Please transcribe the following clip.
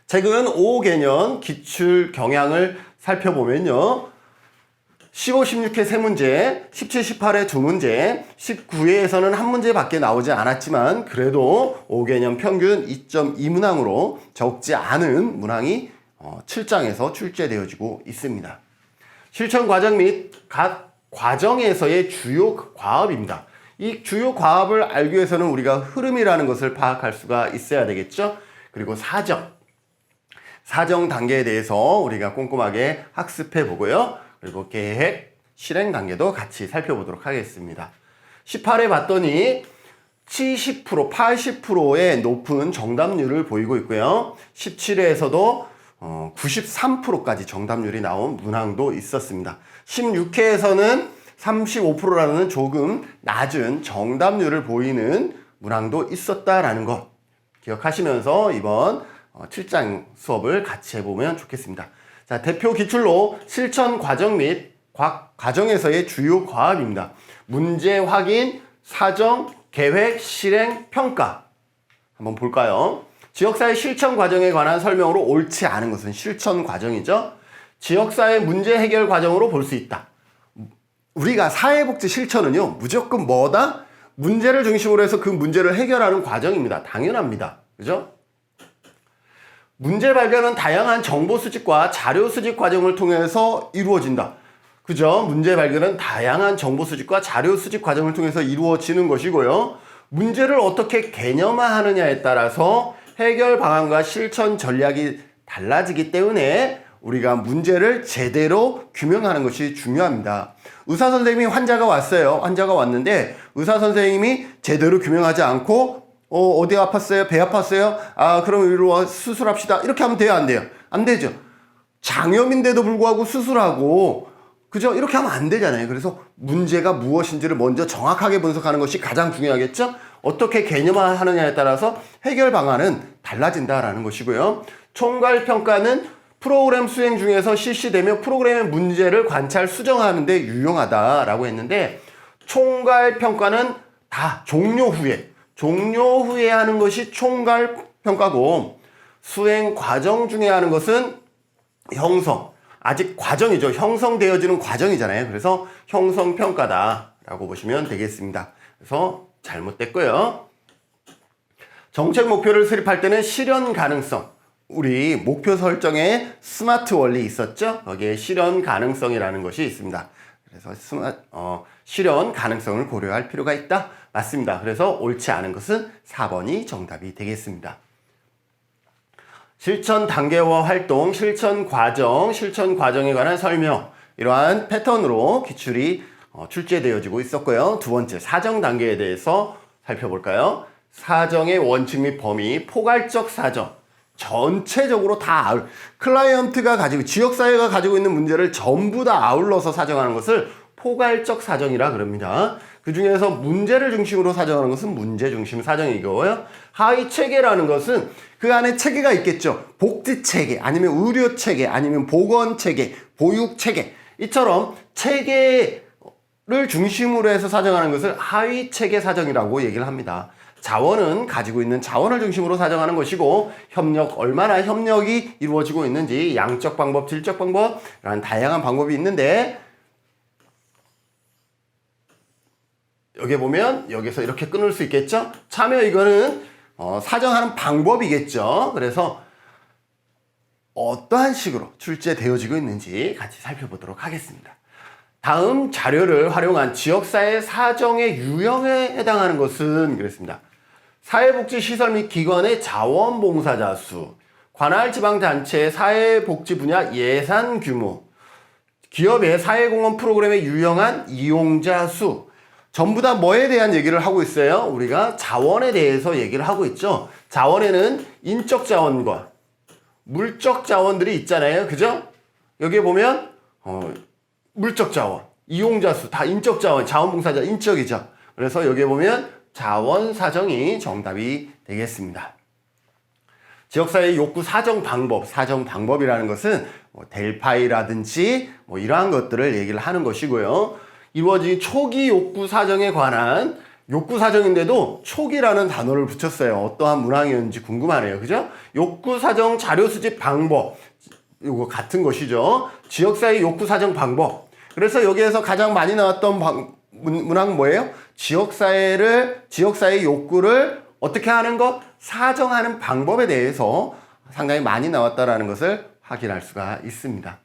최근 5개년 기출 경향을 살펴보면요. 15, 16회 3문제, 17, 18회 2문제, 19회에서는 1문제밖에 나오지 않았지만 그래도 5개년 평균 2.2문항으로 적지 않은 문항이 7장에서 출제되어지고 있습니다. 실천 과정 및 각 과정에서의 주요 과업입니다. 이 주요 과업을 알기 위해서는 우리가 흐름이라는 것을 파악할 수가 있어야 되겠죠. 그리고 사정 단계에 대해서 우리가 꼼꼼하게 학습해 보고요. 그리고 계획, 실행 단계도 같이 살펴보도록 하겠습니다. 18회 봤더니 70%, 80%의 높은 정답률을 보이고 있고요. 17회에서도 93%까지 정답률이 나온 문항도 있었습니다. 16회에서는 35%라는 조금 낮은 정답률을 보이는 문항도 있었다라는 것 기억하시면서 이번 7장 수업을 같이 해보면 좋겠습니다. 자, 대표 기출로 실천 과정 및 과정에서의 주요 과업입니다. 문제 확인, 사정, 계획, 실행, 평가. 한번 볼까요? 지역사회 실천 과정에 관한 설명으로 옳지 않은 것은 실천 과정이죠. 지역사회 문제 해결 과정으로 볼 수 있다. 우리가 사회복지 실천은요, 무조건 뭐다? 문제를 중심으로 해서 그 문제를 해결하는 과정입니다. 당연합니다. 그죠? 문제 발견은 다양한 정보 수집과 자료 수집 과정을 통해서 이루어진다. 그죠? 문제 발견은 다양한 정보 수집과 자료 수집 과정을 통해서 이루어지는 것이고요. 문제를 어떻게 개념화하느냐에 따라서 해결 방안과 실천 전략이 달라지기 때문에 우리가 문제를 제대로 규명하는 것이 중요합니다. 의사 선생님이 환자가 왔어요. 환자가 왔는데 의사 선생님이 제대로 규명하지 않고 어디 아팠어요? 배 아팠어요? 아, 그럼 이리로 와 수술합시다. 이렇게 하면 돼요? 안 돼요? 안 되죠. 장염인데도 불구하고 수술하고, 그죠? 이렇게 하면 안 되잖아요. 그래서 문제가 무엇인지를 먼저 정확하게 분석하는 것이 가장 중요하겠죠? 어떻게 개념화하느냐에 따라서 해결 방안은 달라진다라는 것이고요. 총괄평가는 프로그램 수행 중에서 실시되며 프로그램의 문제를 관찰, 수정하는 데 유용하다라고 했는데, 총괄평가는 다 종료 후에 하는 것이 총괄평가고, 수행 과정 중에 하는 것은 아직 과정이죠. 형성되어지는 과정이잖아요. 그래서 형성평가다라고 보시면 되겠습니다. 그래서 잘못됐고요. 정책 목표를 수립할 때는 실현 가능성. 우리 목표 설정에 스마트 원리 있었죠? 거기에 실현 가능성이라는 것이 있습니다. 그래서 실현 가능성을 고려할 필요가 있다. 맞습니다. 그래서 옳지 않은 것은 4번이 정답이 되겠습니다. 실천 단계와 활동, 실천 과정에 관한 설명, 이러한 패턴으로 기출이 출제되어지고 있었고요. 두 번째, 사정 단계에 대해서 살펴볼까요? 사정의 원칙 및 범위, 포괄적 사정. 전체적으로 다 클라이언트가 가지고, 지역사회가 가지고 있는 문제를 전부 다 아울러서 사정하는 것을 포괄적 사정이라 그럽니다. 그 중에서 문제를 중심으로 사정하는 것은 문제 중심 사정이고요. 하위 체계라는 것은 그 안에 체계가 있겠죠. 복지 체계, 아니면 의료 체계, 아니면 보건 체계, 보육 체계. 이처럼 체계를 중심으로 해서 사정하는 것을 하위 체계 사정이라고 얘기를 합니다. 자원은 가지고 있는 자원을 중심으로 사정하는 것이고, 얼마나 협력이 이루어지고 있는지, 양적 방법, 질적 방법, 이런 다양한 방법이 있는데, 여기 보면 여기서 이렇게 끊을 수 있겠죠? 참여, 이거는 사정하는 방법이겠죠. 그래서 어떠한 식으로 출제되어지고 있는지 같이 살펴보도록 하겠습니다. 다음 자료를 활용한 지역사회 사정의 유형에 해당하는 것은 그랬습니다. 사회복지시설 및 기관의 자원봉사자 수, 관할 지방단체의 사회복지 분야 예산 규모, 기업의 사회공헌 프로그램에 유형한 이용자 수, 전부 다 뭐에 대한 얘기를 하고 있어요? 우리가 자원에 대해서 얘기를 하고 있죠. 자원에는 인적 자원과 물적 자원들이 있잖아요. 그죠? 여기에 보면 물적 자원, 이용자 수, 다 인적 자원, 자원봉사자 인적이죠. 그래서 여기에 보면 자원 사정이 정답이 되겠습니다. 지역사회 욕구 사정 방법이라는 것은 델파이라든지 이러한 것들을 얘기를 하는 것이고요. 이루어진 초기 욕구 사정에 관한 욕구 사정인데도 촉이라는 단어를 붙였어요. 어떠한 문항이었는지 궁금하네요. 그죠? 욕구 사정 자료 수집 방법. 이거 같은 것이죠. 지역사회 욕구 사정 방법. 그래서 여기에서 가장 많이 나왔던 문항 뭐예요? 지역사회의 욕구를 어떻게 하는 것? 사정하는 방법에 대해서 상당히 많이 나왔다라는 것을 확인할 수가 있습니다.